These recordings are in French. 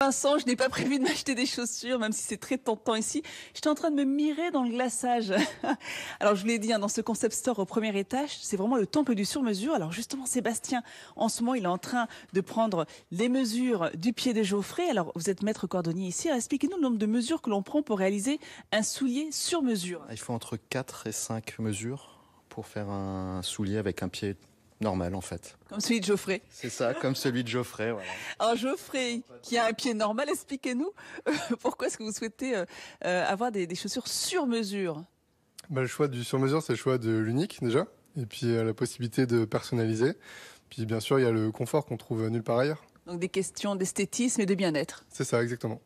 Vincent, je n'ai pas prévu de m'acheter des chaussures, même si c'est très tentant ici. J'étais en train de me mirer dans le glaçage. Alors, je vous l'ai dit, dans ce concept store au premier étage, c'est vraiment le temple du sur-mesure. Alors, justement, Sébastien, en ce moment, il est en train de prendre les mesures du pied de Geoffrey. Alors, vous êtes maître cordonnier ici. Alors, expliquez-nous le nombre de mesures que l'on prend pour réaliser un soulier sur mesure. Il faut entre 4 et 5 mesures pour faire un soulier avec un pied normal, en fait. Comme celui de Geoffrey. C'est ça, comme celui de Geoffrey, voilà. Alors Geoffrey, qui a un pied normal, expliquez-nous pourquoi est-ce que vous souhaitez avoir des chaussures sur mesure? Le choix du sur-mesure, c'est le choix de l'unique déjà, et puis la possibilité de personnaliser. Puis bien sûr, il y a le confort qu'on trouve nulle part ailleurs. Donc des questions d'esthétisme et de bien-être. C'est ça, exactement.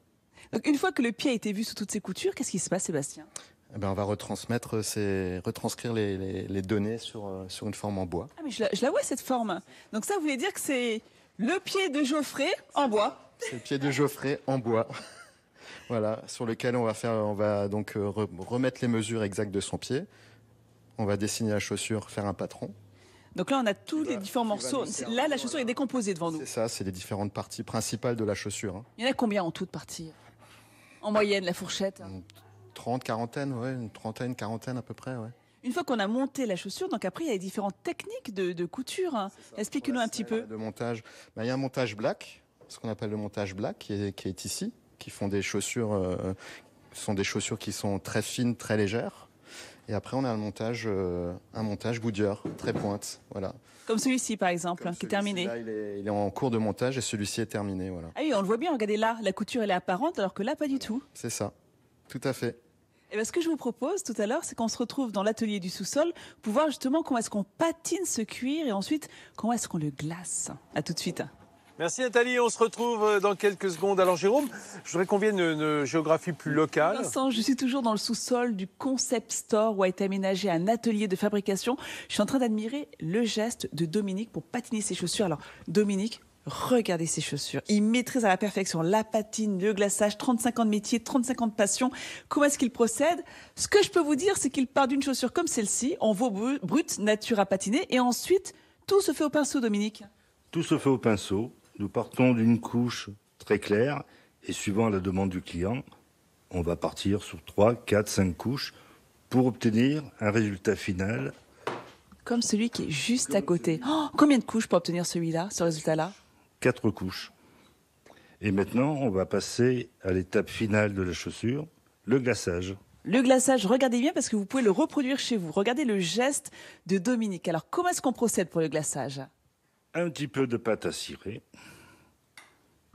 Donc une fois que le pied a été vu sous toutes ses coutures, qu'est-ce qui se passe, Sébastien? On va retranscrire les données sur une forme en bois. Ah mais je la vois cette forme. Donc ça voulait dire que c'est le pied de Geoffrey en bois. C'est le pied de Geoffrey en bois. Voilà, sur lequel on va donc remettre les mesures exactes de son pied. On va dessiner la chaussure, faire un patron. Donc là on a tous les différents morceaux. Là la chaussure est décomposée devant nous. C'est ça, c'est les différentes parties principales de la chaussure. Il y en a combien en toute partie? En moyenne, la fourchette? 30, quarantaine, ouais, une trentaine, quarantaine à peu près, ouais. Une fois qu'on a monté la chaussure, donc après il y a les différentes techniques de couture. Explique-nous un petit peu. De montage, il y a un montage black, ce qu'on appelle le montage black, qui est ici, qui font des chaussures, sont des chaussures qui sont très fines, très légères. Et après on a un montage boudieur, très pointe, voilà. Comme celui-ci par exemple, qui est terminé. Là, il est en cours de montage et celui-ci est terminé, voilà. Ah oui, on le voit bien. Regardez là, la couture elle est apparente, alors que là pas du tout. C'est ça, tout à fait. Et bien, ce que je vous propose tout à l'heure, c'est qu'on se retrouve dans l'atelier du sous-sol pour voir justement comment est-ce qu'on patine ce cuir et ensuite comment est-ce qu'on le glace. À tout de suite. Merci Nathalie, on se retrouve dans quelques secondes. Alors Jérôme, je voudrais qu'on vienne une géographie plus locale. Vincent, je suis toujours dans le sous-sol du concept store où a été aménagé un atelier de fabrication. Je suis en train d'admirer le geste de Dominique pour patiner ses chaussures. Alors Dominique, regardez ses chaussures. Il maîtrise à la perfection la patine, le glaçage, 35 ans de métier, 35 ans de passion. Comment est-ce qu'il procède? Ce que je peux vous dire, c'est qu'il part d'une chaussure comme celle-ci, en veau brut, nature à patiner, et ensuite, tout se fait au pinceau, Dominique. Tout se fait au pinceau. Nous partons d'une couche très claire et suivant la demande du client, on va partir sur 3, 4, 5 couches pour obtenir un résultat final. Comme celui qui est juste à côté. Oh, combien de couches pour obtenir celui-là, ce résultat-là? 4 couches. Et maintenant, on va passer à l'étape finale de la chaussure, le glaçage. Le glaçage, regardez bien parce que vous pouvez le reproduire chez vous. Regardez le geste de Dominique. Alors, comment est-ce qu'on procède pour le glaçage? Un petit peu de pâte à cirer.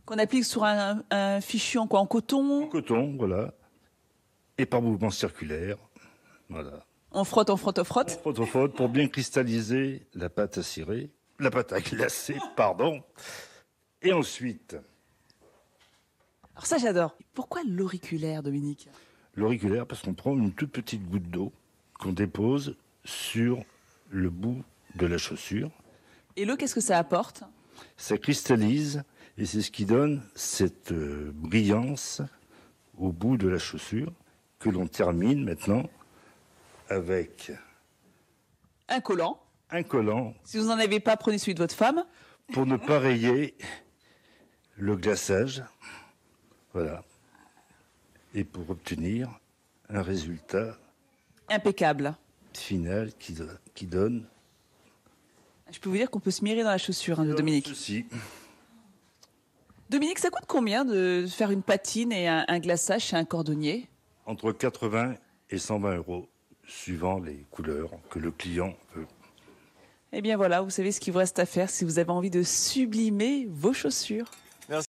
Qu'on applique sur un fichu en quoi? En coton? En coton, voilà. Et par mouvement circulaire, voilà. On frotte, on frotte, on frotte. On frotte pour bien cristalliser la pâte à cirer, la pâte à glacer, pardon. Et ensuite... Alors ça, j'adore. Pourquoi l'auriculaire, Dominique? L'auriculaire, parce qu'on prend une toute petite goutte d'eau qu'on dépose sur le bout de la chaussure. Et l'eau, qu'est-ce que ça apporte? Ça cristallise et c'est ce qui donne cette brillance au bout de la chaussure que l'on termine maintenant avec un collant. Un collant. Si vous n'en avez pas, prenez celui de votre femme. Pour ne pas rayer le glaçage. Voilà. Et pour obtenir un résultat impeccable. Final qui donne. Je peux vous dire qu'on peut se mirer dans la chaussure de Dominique. Ceci. Dominique, ça coûte combien de faire une patine et un glaçage chez un cordonnier? Entre 80 et 120 €, suivant les couleurs que le client veut. Eh bien voilà, vous savez ce qu'il vous reste à faire si vous avez envie de sublimer vos chaussures.